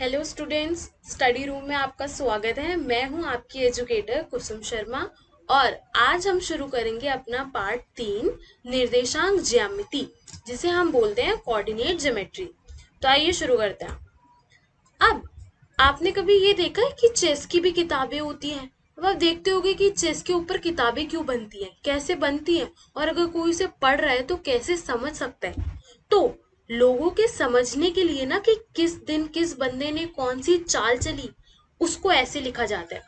Hello students, study room में आपका स्वागत है। मैं हूं आपकी एजुकेटर कुसुम शर्मा और आज हम शुरू करेंगे अपना पार्ट 3 निर्देशांक ज्यामिति, जिसे हम बोलते हैं कोऑर्डिनेट ज्योमेट्री। तो आइए शुरू करते हैं। अब आपने कभी ये देखा है कि चेस की भी किताबें होती हैं? अब आप देखते होंगे कि चेस के ऊपर किताबें क्यों बनती हैं, कैसे बनती हैं, और अगर कोई इसे पढ़ रहा है तो कैसे समझ सकता है। तो लोगों के समझने के लिए ना कि किस दिन किस बंदे ने कौन सी चाल चली, उसको ऐसे लिखा जाता है।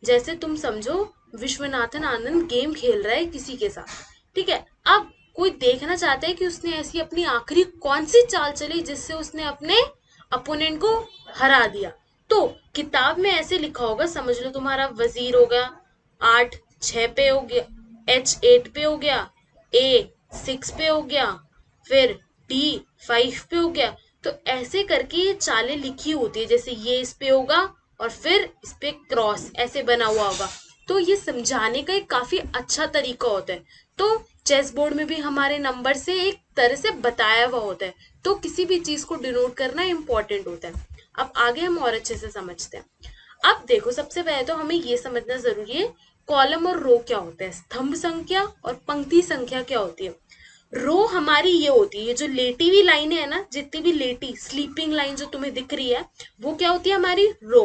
जैसे तुम समझो, विश्वनाथन आनंद गेम खेल रहा है किसी के साथ, ठीक है। अब कोई देखना चाहता है कि उसने ऐसी अपनी आखिरी कौन सी चाल चली जिससे उसने अपने अपोनेंट को हरा दिया। तो किताब में ऐसे लिखा होगा, समझ लो तुम्हारा वजीर हो गया 8-6 पे हो गया, H8 पे हो गया, A6 पे हो गया, फिर D5 पे हो गया। तो ऐसे करके ये चालें लिखी होती है, जैसे ये इस पे होगा और फिर इस पे क्रॉस ऐसे बना हुआ होगा। तो ये समझाने का एक काफी अच्छा तरीका होता है। तो चेस बोर्ड में भी हमारे नंबर से एक तरह से बताया हुआ होता है, तो किसी भी चीज को डिनोट करना इंपॉर्टेंट होता है। अब आगे हम और अच्छे से समझते हैं। अब देखो, सबसे पहले तो हमें ये समझना जरूरी है कॉलम और रो क्या होते हैं, स्तंभ संख्या और पंक्ति संख्या क्या होती है। रो हमारी ये होती है, ये जो लेटी हुई लाइन है ना, जितनी भी लेटी स्लीपिंग लाइन जो तुम्हें दिख रही है, वो क्या होती है हमारी रो।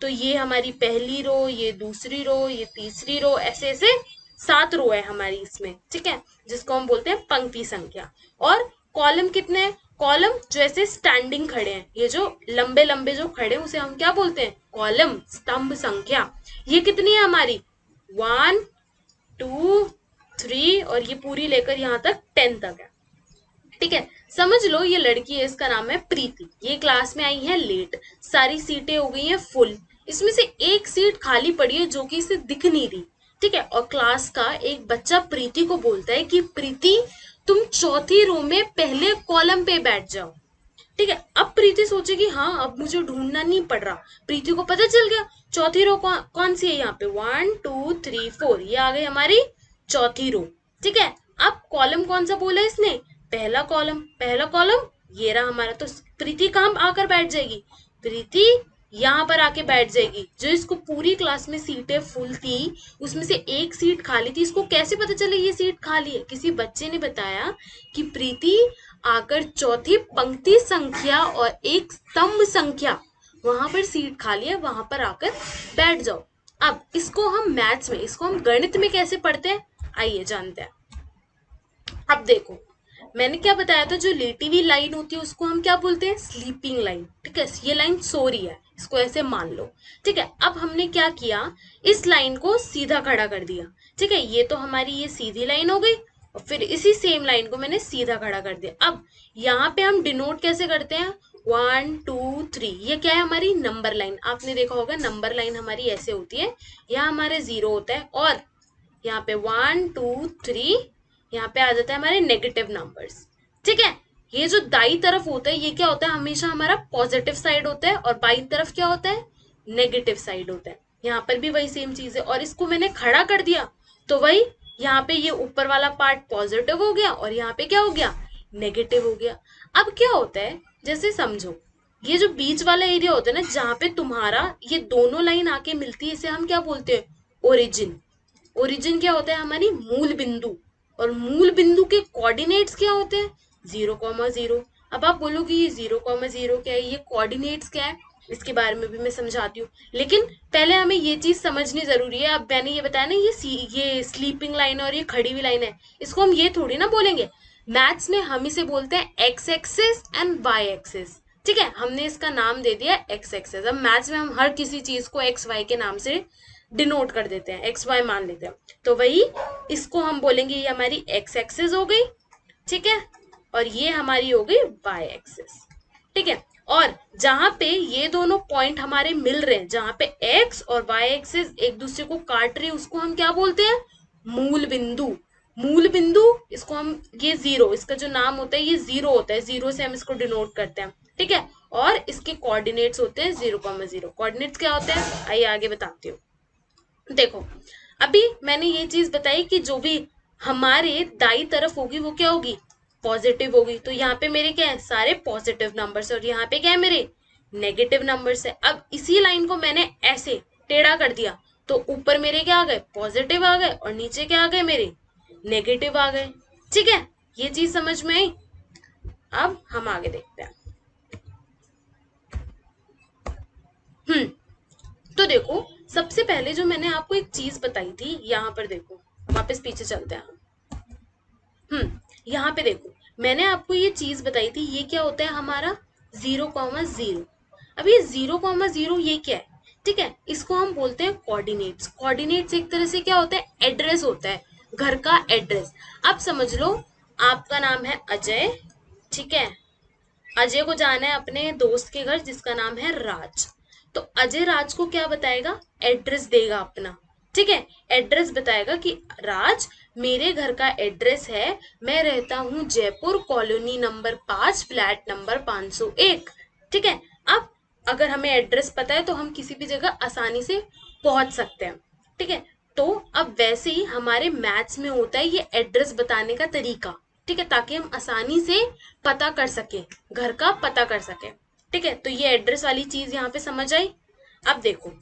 तो ये हमारी पहली रो, ये दूसरी रो, ये तीसरी रो, ऐसे ऐसे 7 रो है हमारी इसमें, ठीक है, जिसको हम बोलते हैं पंक्ति संख्या। और कॉलम कितने हैं? कॉलम जो ऐसे स्टैंडिंग खड़े हैं, ये जो लंबे लंबे जो खड़े हैं, उसे हम क्या बोलते हैं? कॉलम, स्तंभ संख्या। ये कितनी है हमारी? 1, 2, 3 और ये पूरी लेकर यहाँ तक 10 तक है, ठीक है। समझ लो ये लड़की है, इसका नाम है प्रीति। ये क्लास में आई है लेट, सारी सीटें हो गई हैं फुल, इसमें से एक सीट खाली पड़ी है जो कि इसे दिख नहीं रही, ठीक है। और क्लास का एक बच्चा प्रीति को बोलता है कि प्रीति, तुम चौथी रो में पहले कॉलम पे बैठ जाओ, ठीक है। अब प्रीति सोचेगी हाँ, अब मुझे ढूंढना नहीं पड़ रहा। प्रीति को पता चल गया चौथी रो कौन सी है। यहाँ पे 1, 2, 3, 4, ये आ गई हमारी चौथी रो, ठीक है। अब कॉलम कौन सा बोला इसने? पहला कॉलम। पहला कॉलम ये रहा हमारा। तो प्रीति कहाँ आकर बैठ जाएगी? प्रीति यहाँ पर आके बैठ जाएगी। जो इसको पूरी क्लास में सीटें फुल थी, उसमें से एक सीट खाली थी। इसको कैसे पता चले ये सीट खाली है? किसी बच्चे ने बताया कि प्रीति आकर चौथी पंक्ति संख्या और एक स्तंभ संख्या, वहां पर सीट खाली है, वहां पर आकर बैठ जाओ। अब इसको हम मैथ्स में, इसको हम गणित में कैसे पढ़ते हैं, आइए जानते हैं। अब देखो, मैंने क्या बताया था, जो लेटी हुई लाइन होती है उसको हम क्या बोलते हैं? स्लीपिंग लाइन, ठीक है। ये लाइन सो रही है, इसको ऐसे मान लो, ठीक है। अब हमने क्या किया, इस लाइन को सीधा खड़ा कर दिया, ठीक है। ये तो हमारी ये सीधी लाइन हो गई और फिर इसी सेम लाइन को मैंने सीधा खड़ा कर दिया। अब यहाँ पे हम डिनोट कैसे करते हैं? 1, 2, 3, ये क्या है? हमारी नंबर लाइन। आपने देखा होगा नंबर लाइन हमारी ऐसे होती है, यहाँ हमारे 0 होता है और यहाँ पे 1, 2, 3, यहाँ पे आ जाता है हमारे नेगेटिव नंबर्स, ठीक है। ये जो दाई तरफ होता है, ये क्या होता है? हमेशा हमारा पॉजिटिव साइड होता है और बाई तरफ क्या होता है? नेगेटिव साइड होता है। यहाँ पर भी वही सेम चीज है और इसको मैंने खड़ा कर दिया, तो वही यहाँ पे ये ऊपर वाला पार्ट पॉजिटिव हो गया और यहाँ पे क्या हो गया? नेगेटिव हो गया। अब क्या होता है, जैसे समझो, ये जो बीच वाला एरिया होता है ना, जहाँ पे तुम्हारा ये दोनों लाइन आके मिलती है, इसे हम क्या बोलते हैं? ओरिजिन। ओरिजिन क्या होता है? हमारी मूल बिंदु। और मूल बिंदु के कोऑर्डिनेट्स क्या होते हैं? 0,0। अब आप बोलोगे ये 0,0 क्या है, ये कोऑर्डिनेट्स क्या है? इसके बारे में भी मैं समझाती हूँ, लेकिन पहले हमें ये चीज समझनी जरूरी है। अब मैंने ये बताया ना, ये स्लीपिंग लाइन है और ये खड़ी हुई लाइन है, इसको हम ये थोड़ी ना बोलेंगे। मैथ्स में हम इसे बोलते हैं X axis and Y axis, ठीक है। हमने इसका नाम दे दिया एक्स एक्सिस। अब मैथ्स में हम हर किसी चीज को एक्स वाई के नाम से डिनोट कर देते हैं, एक्स वाई मान लेते हैं। तो वही इसको हम बोलेंगे, ये हमारी एक्स एक्सिस हो गई, ठीक है, और ये हमारी हो गई वाई एक्सिस, ठीक है। और जहां पे ये दोनों पॉइंट हमारे मिल रहे हैं, जहां पे एक्स और वाई एक्सिस एक दूसरे को काट रहे हैं, उसको हम क्या बोलते हैं? मूल बिंदु। मूल बिंदु, इसको हम, ये 0, इसका जो नाम होता है ये 0 होता है, 0 से हम इसको डिनोट करते हैं, ठीक है। और इसके कोऑर्डिनेट्स होते हैं 0,0। कोऑर्डिनेट्स क्या होते हैं, आइए आगे बताती हूँ। देखो, अभी मैंने ये चीज बताई कि जो भी हमारे दाई तरफ होगी वो क्या होगी? पॉजिटिव होगी। तो यहाँ पे मेरे क्या है? सारे पॉजिटिव नंबर्स। और यहाँ पे क्या है मेरे? नेगेटिव नंबर्स है। अब इसी लाइन को मैंने ऐसे टेढ़ा कर दिया तो ऊपर मेरे क्या आ गए, पॉजिटिव आ गए, और नीचे क्या आ गए, मेरे नेगेटिव आ गए। ठीक है, ये चीज समझ में आई। अब हम आगे देखते हैं। हम्म तो देखो, सबसे पहले जो मैंने आपको एक चीज बताई थी, यहाँ पर देखो, वापस पीछे चलते हैं हम। यहाँ पे देखो, मैंने आपको ये चीज बताई थी, ये क्या होता है हमारा 0,0। अब ये 0,0 ये क्या है, ठीक है, इसको हम बोलते हैं कोऑर्डिनेट्स। कोऑर्डिनेट्स एक तरह से क्या होता है, एड्रेस होता है, घर का एड्रेस। अब समझ लो, आपका नाम है अजय, ठीक है, अजय को जाना है अपने दोस्त के घर जिसका नाम है राज। तो अजय राज को क्या बताएगा, एड्रेस देगा अपना, ठीक है, एड्रेस बताएगा कि राज, मेरे घर का एड्रेस है, मैं रहता हूँ Jaipur colony number 5 flat number 501। ठीक है, अब अगर हमें एड्रेस पता है तो हम किसी भी जगह आसानी से पहुंच सकते हैं। ठीक है, तो अब वैसे ही हमारे मैथ्स में होता है ये एड्रेस बताने का तरीका, ठीक है, ताकि हम आसानी से पता कर सके, घर का पता कर सके। ठीक है, तो ये एड्रेस वाली चीज यहाँ पे समझ आई। अब देखो,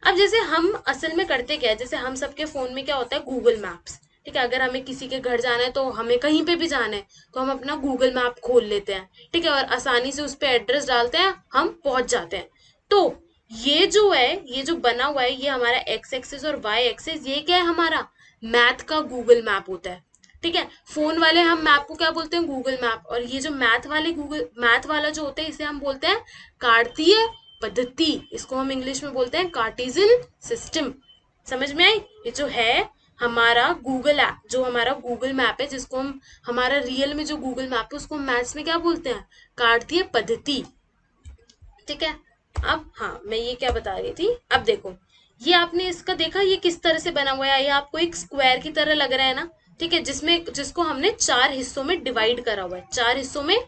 अब जैसे हम असल में करते क्या है, जैसे हम सबके फोन में क्या होता है, गूगल मैप्स। ठीक है, अगर हमें किसी के घर जाना है तो हमें कहीं पे भी जाना है तो हम अपना गूगल मैप खोल लेते हैं, ठीक है, और आसानी से उस पर एड्रेस डालते हैं, हम पहुंच जाते हैं। तो ये जो है, ये जो बना हुआ है, ये हमारा एक्स एक्सिस और वाई एक्सिस, ये क्या है, हमारा मैथ का गूगल मैप होता है। ठीक है, फोन वाले हम मैप को क्या बोलते हैं, गूगल मैप, और ये जो मैथ वाले गूगल मैथ वाला जो होता है, इसे हम बोलते हैं कार्तीय पद्धति। इसको हम इंग्लिश में बोलते हैं कार्टेशियन सिस्टम। समझ में आई। ये जो है हमारा गूगल ऐप, जो हमारा गूगल मैप है, जिसको हम, हमारा रियल में जो गूगल मैप है, उसको मैथ्स में क्या बोलते हैं, कार्तीय पद्धति। ठीक है, अब हाँ, मैं ये क्या बता रही थी, अब देखो, ये आपने इसका देखा, ये किस तरह से बना हुआ है, ये आपको एक स्क्वायर की तरह लग रहा है ना। ठीक है, जिसमें, जिसको हमने 4 हिस्सों में डिवाइड करा हुआ है, 4 हिस्सों में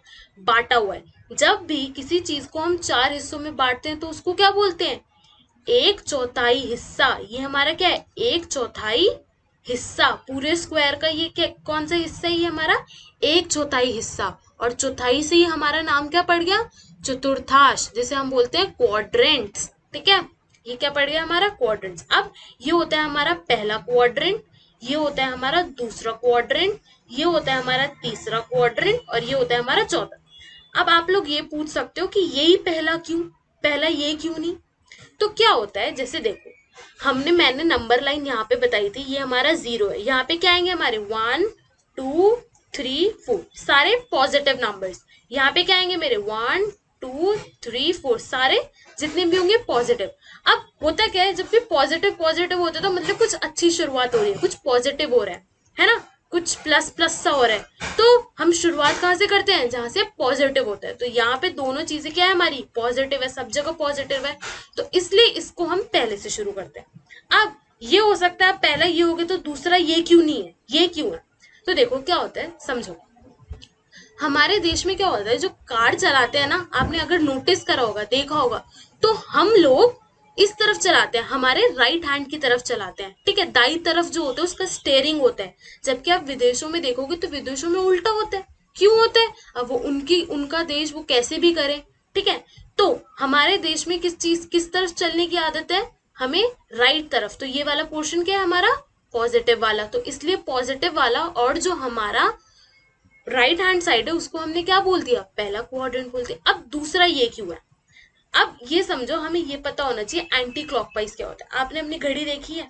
बांटा हुआ है। जब भी किसी चीज को हम 4 हिस्सों में बांटते हैं तो उसको क्या बोलते हैं, 1/4 हिस्सा। ये हमारा क्या है, 1/4 हिस्सा। पूरे स्क्वायर का ये क्या, कौन सा हिस्सा है, ये हमारा 1/4 हिस्सा। और चौथाई से ही हमारा नाम क्या पड़ गया, चतुर्थांश, जिसे हम बोलते हैं क्वाड्रेंट्स। ठीक है, ये क्या पड़ गया, हमारा क्वाड्रेंट्स। अब ये होता है हमारा पहला क्वाड्रेंट, ये होता है हमारा दूसरा क्वाड्रेंट, ये होता है हमारा तीसरा क्वाड्रेंट, और ये होता है हमारा चौथा। अब आप लोग ये पूछ सकते हो कि यही पहला क्यों, पहला ये क्यों नहीं। तो क्या होता है, जैसे देखो, मैंने नंबर लाइन यहाँ पे बताई थी, ये हमारा 0 है, यहाँ पे क्या आएंगे हमारे 1 2 3 4, सारे पॉजिटिव नंबर्स। यहाँ पे क्या आएंगे मेरे 1 2 3 4, सारे जितने भी होंगे पॉजिटिव। अब होता क्या है, जब भी पॉजिटिव पॉजिटिव होते हैं तो मतलब कुछ अच्छी शुरुआत हो रही है, कुछ पॉजिटिव हो रहा है ना, कुछ प्लस प्लस सा हो रहा है। तो हम शुरुआत कहाँ से करते हैं, जहां से पॉजिटिव होता है। तो यहाँ पे दोनों चीजें क्या है, हमारी पॉजिटिव है, सब जगह पॉजिटिव है, तो इसलिए इसको हम पहले से शुरू करते हैं। अब ये हो सकता है पहला ये हो गया, तो दूसरा ये क्यों नहीं है, ये क्यों है। तो देखो क्या होता है, समझो, हमारे देश में क्या होता है, जो कार चलाते हैं ना, आपने अगर नोटिस करा होगा, देखा होगा, तो हम लोग इस तरफ चलाते हैं, हमारे राइट हैंड की तरफ चलाते हैं। ठीक है, दाई तरफ जो होता है उसका स्टेयरिंग होता है, जबकि आप विदेशों में देखोगे तो विदेशों में उल्टा होता है। क्यों होता है, अब वो उनका देश, वो कैसे भी करे। ठीक है, तो हमारे देश में किस तरफ चलने की आदत है, हमें राइट तरफ। तो ये वाला पोर्शन क्या है हमारा, पॉजिटिव वाला, तो इसलिए पॉजिटिव वाला, और जो हमारा राइट हैंड साइड है उसको हमने क्या बोल दिया, पहला क्वाड्रेंट बोल दिया। अब दूसरा ये क्यों है, अब ये समझो, हमें ये पता होना चाहिए एंटी क्लॉकवाइज क्या होता है। आपने अपनी घड़ी देखी है,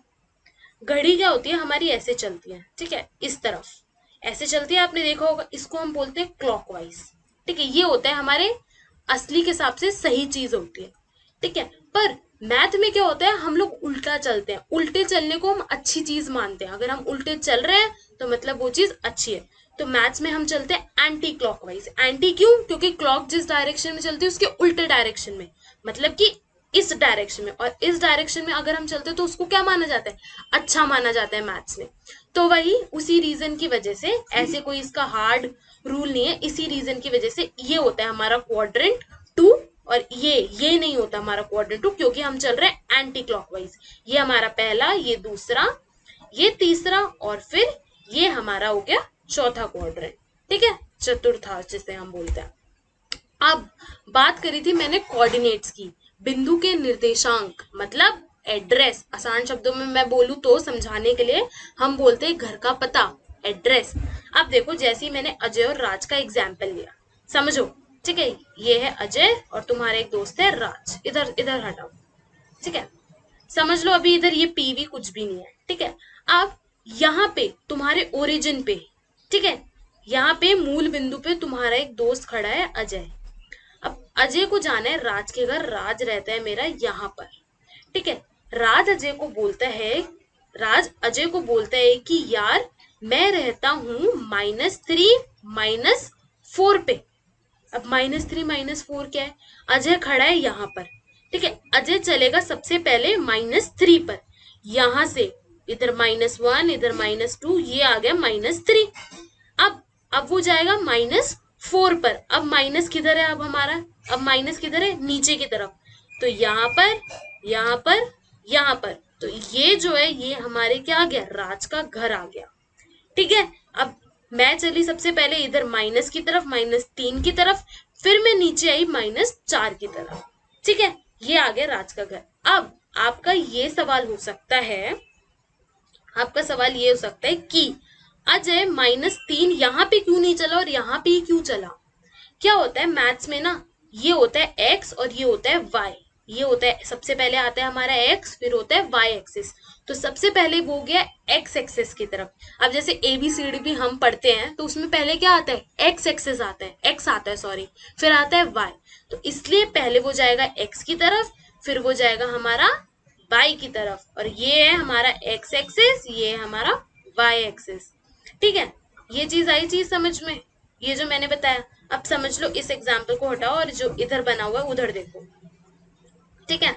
घड़ी क्या होती है हमारी, ऐसे चलती है, ठीक है, इस तरफ ऐसे चलती है, आपने देखा होगा, इसको हम बोलते हैं क्लॉकवाइज। ठीक है, ये होता है हमारे असली के हिसाब से सही चीज होती है। ठीक है, पर मैथ में क्या होता है, हम लोग उल्टा चलते हैं, उल्टे चलने को हम अच्छी चीज मानते हैं। अगर हम उल्टे चल रहे हैं तो मतलब वो चीज अच्छी है। तो मैथ्स में हम चलते हैं एंटी क्लॉकवाइज। एंटी क्यों, क्योंकि क्लॉक जिस डायरेक्शन में चलती है उसके उल्टे डायरेक्शन में, मतलब कि इस डायरेक्शन में, और इस डायरेक्शन में अगर हम चलते हैं तो उसको क्या माना जाता है, अच्छा माना जाता है मैथ्स में। तो वही उसी रीजन की वजह से, ऐसे कोई इसका हार्ड रूल नहीं है, इसी रीजन की वजह से ये होता है हमारा क्वाड्रेंट 2, और ये नहीं होता हमारा क्वाड्रेंट 2, क्योंकि हम चल रहे हैं एंटी क्लॉकवाइज। ये हमारा पहला, ये दूसरा, ये तीसरा, और फिर ये हमारा हो गया चौथा क्वाड्रेंट। ठीक है, चतुर्थांश जिसे हम बोलते हैं। अब बात करी थी मैंने कोऑर्डिनेट्स की, बिंदु के निर्देशांक मतलब एड्रेस। आसान शब्दों में मैं बोलूं तो समझाने के लिए हम बोलते हैं घर का पता, एड्रेस। अब देखो जैसे ही मैंने अजय और राज का एग्जाम्पल लिया, समझो, ठीक है, ये है अजय और तुम्हारा एक दोस्त है राज, इधर इधर हटाओ, ठीक है, समझ लो अभी इधर ये पीवी कुछ भी नहीं है, ठीक है। अब यहाँ पे तुम्हारे ओरिजिन पे, ठीक है, यहाँ पे मूल बिंदु पे तुम्हारा एक दोस्त खड़ा है अजय। अब अजय को जाना है राज के घर, राज रहता है मेरा यहाँ पर, ठीक है। राज अजय को बोलता है कि यार मैं रहता हूँ -3 -4 पे। अब -3 -4 क्या है, अजय खड़ा है यहाँ पर, ठीक है, अजय चलेगा सबसे पहले -3 पर, यहां से इधर -1 इधर -2, ये आ गया -3। अब वो जाएगा -4 पर। अब माइनस किधर है, अब हमारा अब माइनस किधर है, नीचे की तरफ, तो यहाँ पर यहाँ पर यहाँ पर, तो ये जो है ये हमारे क्या आ गया, राज का घर आ गया, ठीक है। अब मैं चली सबसे पहले इधर माइनस की तरफ, -3 की तरफ, फिर मैं नीचे आई -4 की तरफ, ठीक है, ये आ गया राज का घर। अब आपका ये सवाल हो सकता है, आपका सवाल ये हो सकता है कि अजय -3 यहाँ पे क्यों नहीं चला और यहाँ पे ही क्यों चला। क्या होता है मैथ्स में ना, ये होता है एक्स और ये होता है वाई, ये होता है सबसे पहले आता है हमारा एक्स, फिर होता है वाई एक्सिस। तो सबसे पहले वो गया एक्स एक्सिस की तरफ। अब जैसे एबीसीडी भी हम पढ़ते हैं तो उसमें पहले क्या आता है, एक्स एक्सिस आता है, एक्स आता है सॉरी, फिर आता है वाई, तो इसलिए पहले वो जाएगा एक्स की तरफ, फिर वो जाएगा हमारा वाई की तरफ, और ये है हमारा एक्स एक्सिस, ये है हमारा वाई एक्सिस, ठीक है। ये चीज आई चीज समझ में, ये जो मैंने बताया। अब समझ लो, इस एग्जाम्पल को हटाओ और जो इधर बना हुआ है उधर देखो, ठीक है,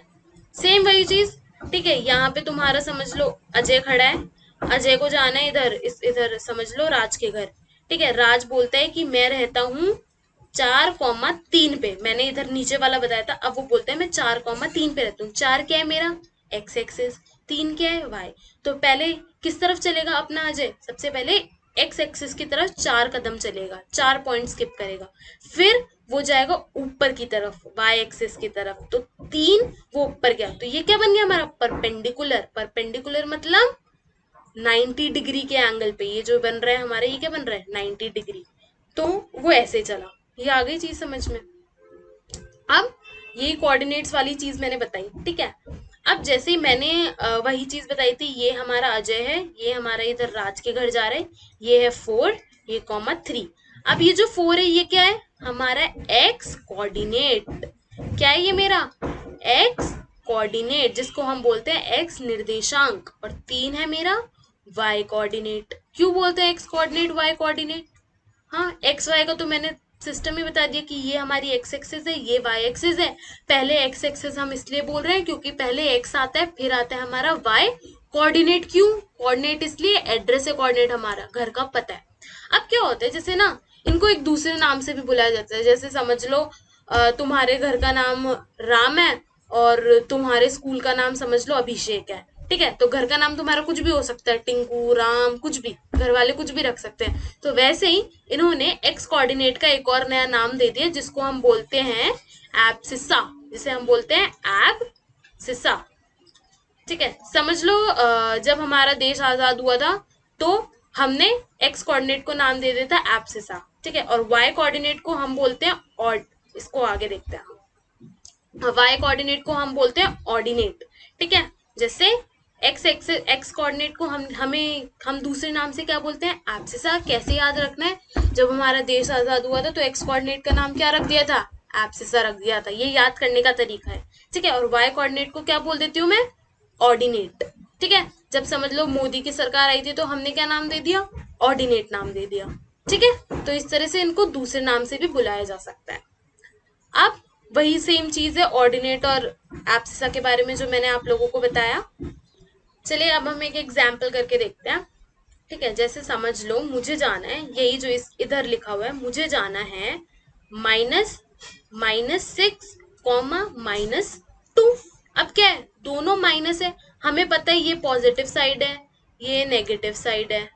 सेम वही चीज, ठीक है। यहाँ पे तुम्हारा समझ लो अजय खड़ा है, अजय को जाना है इधर, इधर समझ लो राज के घर, ठीक है। राज बोलता है कि मैं रहता हूँ 4,3 पे, मैंने इधर नीचे वाला बताया था, अब वो बोलता है मैं 4,3 पे रहता हूँ। 4 क्या है मेरा, एक्स एक्सिस, 3 क्या है, वाई। तो पहले किस तरफ चलेगा अपना अजय, सबसे पहले एक्स एक्सिस की तरफ 4 कदम चलेगा, 4 पॉइंट स्किप करेगा, फिर वो जाएगा ऊपर की तरफ वाई एक्सिस की तरफ, तो 3 वो ऊपर गया, तो ये क्या बन गया हमारा परपेंडिकुलर। परपेंडिकुलर मतलब 90 डिग्री के एंगल पे, ये जो बन रहा है हमारा, ये क्या बन रहा है 90 डिग्री, तो वो ऐसे चला। ये आ गई चीज समझ में। अब यही कोऑर्डिनेट्स वाली चीज मैंने बताई, ठीक है। अब जैसे ही मैंने वही चीज बताई थी, ये हमारा अजय है, ये हमारा इधर राज के घर जा रहा है, ये है 4, ये -3। अब ये जो 4 है ये क्या है, हमारा एक्स कोऑर्डिनेट। क्या है ये मेरा, एक्स कोऑर्डिनेट, जिसको हम बोलते हैं एक्स निर्देशांक, और 3 है मेरा वाई कोऑर्डिनेट। क्यों बोलते हैं एक्स कोऑर्डिनेट वाई कोऑर्डिनेट, हाँ, एक्स वाई का तो मैंने सिस्टम ही बता दिया कि ये हमारी एक्स एक्सिस है, ये वाई एक्सिस है। पहले एक्स एक्सिस हम इसलिए बोल रहे हैं क्योंकि पहले एक्स आता है, फिर आता है हमारा वाई कोऑर्डिनेट। क्यों कोऑर्डिनेट, इसलिए एड्रेस है कोऑर्डिनेट, हमारा घर का पता है। अब क्या होता है, जैसे ना इनको एक दूसरे नाम से भी बुलाया जाता है, जैसे समझ लो तुम्हारे घर का नाम राम है और तुम्हारे स्कूल का नाम समझ लो अभिषेक है, ठीक है। तो घर का नाम तुम्हारा कुछ भी हो सकता है, टिंकू, राम, कुछ भी, घर वाले कुछ भी रख सकते हैं। तो वैसे ही इन्होंने एक्स कोऑर्डिनेट का एक और नया नाम दे दिया, जिसको हम बोलते हैं एब्सिसा, जिसे हम बोलते हैं एब्सिसा, ठीक है। समझ लो जब हमारा देश आजाद हुआ था तो हमने एक्स कोऑर्डिनेट को नाम दे दिया था एब्सिसा, ठीक है, और वाई कोऑर्डिनेट को हम बोलते हैं ऑर्ड, इसको आगे देखते हैं, वाई कोऑर्डिनेट को हम बोलते हैं ऑर्डिनेट, ठीक है। जैसे एक्स कोऑर्डिनेट को हम दूसरे नाम से क्या बोलते हैं, एब्सिसा। कैसे याद रखना है, जब हमारा देश आजाद हुआ था तो एक्स कोऑर्डिनेट का नाम क्या रख दिया था, एब्सिसा रख दिया था, ये याद करने का तरीका है, ठीक है। और वाई कोऑर्डिनेट को क्या बोल देती हूँ मैं, ऑर्डिनेट, ठीक है। जब समझ लो मोदी की सरकार आई थी तो हमने क्या नाम दे दिया, ऑर्डिनेट नाम दे दिया, ठीक है। तो इस तरह से इनको दूसरे नाम से भी बुलाया जा सकता है। अब वही सेम चीज है ऑर्डिनेट और एब्सिसा के बारे में जो मैंने आप लोगों को बताया। चलिए अब हम एक एग्जाम्पल करके देखते हैं, ठीक है। जैसे समझ लो मुझे जाना है, यही जो इधर लिखा हुआ है, मुझे जाना है -6, -2। अब क्या है, दोनों माइनस है, हमें पता है ये पॉजिटिव साइड है, ये नेगेटिव साइड है,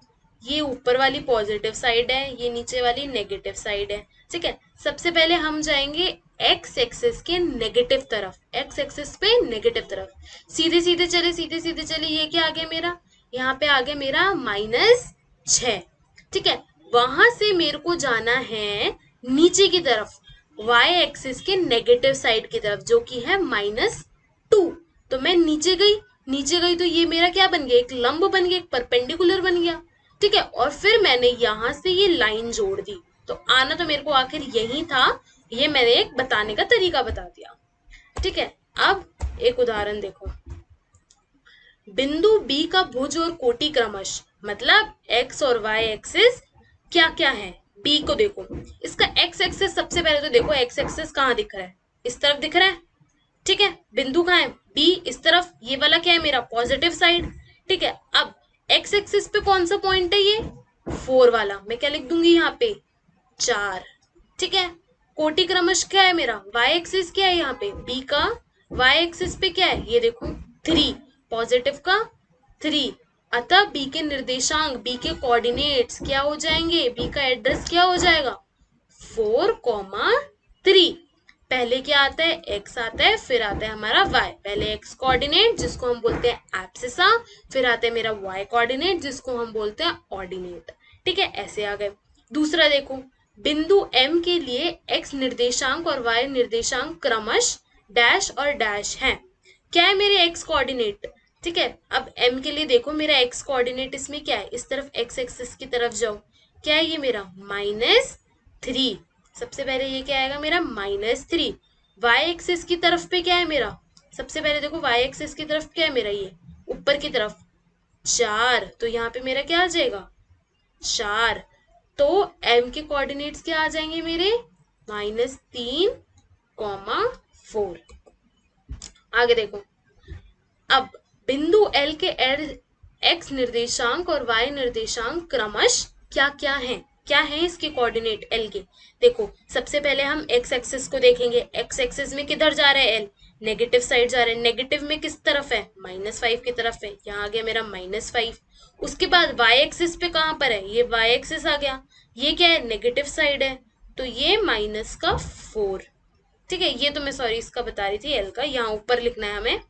ये ऊपर वाली पॉजिटिव साइड है, ये नीचे वाली नेगेटिव साइड है। ठीक है, सबसे पहले हम जाएंगे एक्स एक्सिस के नेगेटिव तरफ, एक्स एक्सिस पे नेगेटिव तरफ, सीधे सीधे चले, सीधे सीधे चले, ये क्या आ गया मेरा, यहाँ पे आ गया मेरा -6। ठीक है, वहां से मेरे को जाना है नीचे की तरफ, y एक्सिस के नेगेटिव साइड की तरफ, जो कि है -2। तो मैं नीचे गई, नीचे गई तो ये मेरा क्या बन गया, एक लंब बन गया, एक परपेंडिकुलर बन गया। ठीक है, और फिर मैंने यहां से ये लाइन जोड़ दी, तो आना तो मेरे को आखिर यही था, ये मैंने एक बताने का तरीका बता दिया। ठीक है, अब एक उदाहरण देखो, बिंदु B का भुज और कोटि क्रमश, मतलब x और y एक्सिस क्या क्या है, B को देखो, इसका x एक्सिस सबसे पहले तो देखो, x एक्सिस कहाँ दिख रहा है, इस तरफ दिख रहा है। ठीक है, बिंदु कहाँ है, B इस तरफ, ये वाला क्या है मेरा पॉजिटिव साइड। ठीक है, अब x एक्सिस पे कौन सा पॉइंट है, ये 4 वाला, मैं क्या लिख दूंगी यहाँ पे 4। ठीक है, कोटि क्रमश क्या है मेरा, y एक्सिस क्या है यहाँ पे, B का y एक्सिस पे क्या है, ये देखो 3, पॉजिटिव का 3, अतः B के निर्देशांक, B के कोऑर्डिनेट्स क्या हो जाएंगे, B का एड्रेस क्या हो जाएगा 4,3। पहले क्या आता है, x आता है, फिर आता है हमारा y, पहले x कोऑर्डिनेट जिसको हम बोलते हैं एब्सिसा, फिर आता है मेरा y कोऑर्डिनेट जिसको हम बोलते हैं ऑर्डिनेट। ठीक है, ऐसे आ गए। दूसरा देखो, बिंदु M के लिए x निर्देशांक और y निर्देशांक क्रमश डैश और डैश हैं। क्या है मेरे x कोऑर्डिनेट, ठीक है, अब M के लिए देखो, मेरा x कोऑर्डिनेट इसमें क्या है, इस तरफ x एक्सिस की तरफ जाओ, क्या है ये मेरा -3, सबसे पहले ये क्या आएगा मेरा -3। y एक्सिस की तरफ पे क्या है मेरा, सबसे पहले देखो y एक्सिस की तरफ क्या है मेरा, ये ऊपर की तरफ 4, तो यहाँ पे मेरा क्या आ जाएगा 4। तो m के कोऑर्डिनेट्स क्या आ जाएंगे मेरे -3,4। आगे देखो, अब बिंदु L के x निर्देशांक और y निर्देशांक क्रमश क्या क्या है, क्या है इसके कोऑर्डिनेट L के। देखो, सबसे पहले हम x एक्सिस को देखेंगे, x एक्सिस में किधर जा रहा है L, नेगेटिव साइड जा रहा है, नेगेटिव में किस तरफ है -5 की तरफ है, यहाँ आ गया मेरा -5। उसके बाद y एक्सिस पे कहाँ पर है, ये y एक्सिस आ गया, ये क्या है नेगेटिव साइड है, तो ये -4। ठीक है, ये तो मैं सॉरी इसका बता रही थी L का, यहाँ ऊपर लिखना है हमें,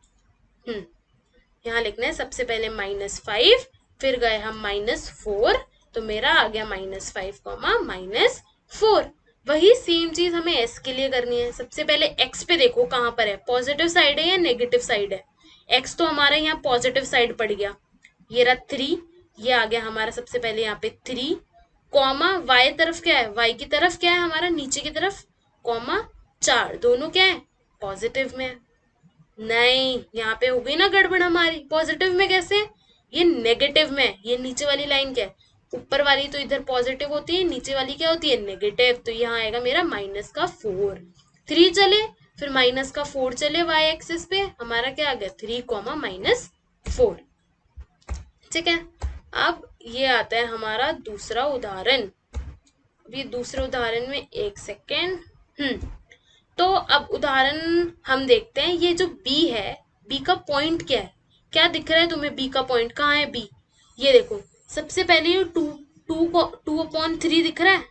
यहाँ लिखना है सबसे पहले -5, फिर गए हम -4, तो मेरा आ गया -5, -4। वही सेम चीज हमें S के लिए करनी है। सबसे पहले X पे देखो कहाँ पर है, पॉजिटिव साइड है या नेगेटिव साइड है, X तो हमारा यहाँ पॉजिटिव साइड पड़ गया, ये रहा 3, ये आ गया हमारा सबसे पहले यहाँ पे 3, कॉमा Y तरफ क्या है, Y की तरफ क्या है हमारा नीचे की तरफ, कॉमा 4, दोनों क्या है पॉजिटिव में। नहीं, यहाँ पे हो गई ना गड़बड़ हमारी, पॉजिटिव में कैसे, ये नेगेटिव में, ये नीचे वाली लाइन क्या है, ऊपर वाली तो इधर पॉजिटिव होती है, नीचे वाली क्या होती है नेगेटिव, तो यहाँ आएगा मेरा -4। 3 चले, फिर -4 चले, y एक्सिस पे हमारा क्या आ गया 3,-4। ठीक है, अब ये आता है हमारा दूसरा उदाहरण। अभी दूसरे उदाहरण में एक सेकेंड, तो अब उदाहरण हम देखते हैं, ये जो B है, B का पॉइंट क्या है, क्या दिख रहा है तुम्हें, B का पॉइंट कहाँ है B, ये देखो, सबसे पहले ये 2/3 दिख रहा है,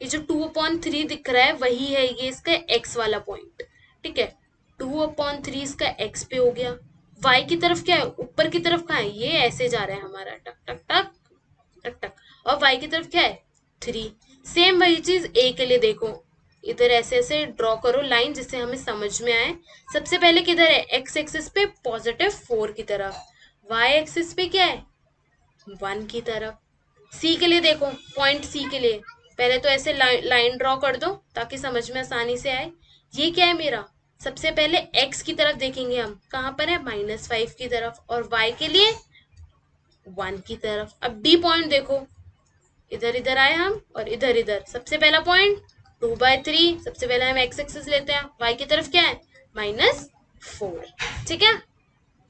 ये जो 2/3 दिख रहा है वही है ये इसका x वाला पॉइंट। ठीक है, 2/3 इसका x पे हो गया, y की तरफ क्या है, ऊपर की तरफ कहाँ है, ये ऐसे जा रहा है हमारा टक टक टक टक टक, और y की तरफ क्या है 3। सेम वही चीज A के लिए देखो, इधर ऐसे ऐसे ड्रॉ करो लाइन जिससे हमें समझ में आए। सबसे पहले किधर है, x एक्सिस पे +4 की तरफ, y एक्सिस पे क्या है 1 की तरफ। C के लिए देखो, पॉइंट C के लिए पहले तो ऐसे लाइन ड्रॉ कर दो ताकि समझ में आसानी से आए। ये क्या है मेरा, सबसे पहले x की तरफ देखेंगे हम, कहाँ पर है -5 की तरफ, और y के लिए 1 की तरफ। अब D पॉइंट देखो, इधर इधर आए हम और इधर इधर, सबसे पहला पॉइंट 2/3, सबसे पहले हम x एक्सिस लेते हैं, y की तरफ क्या है -4। ठीक है,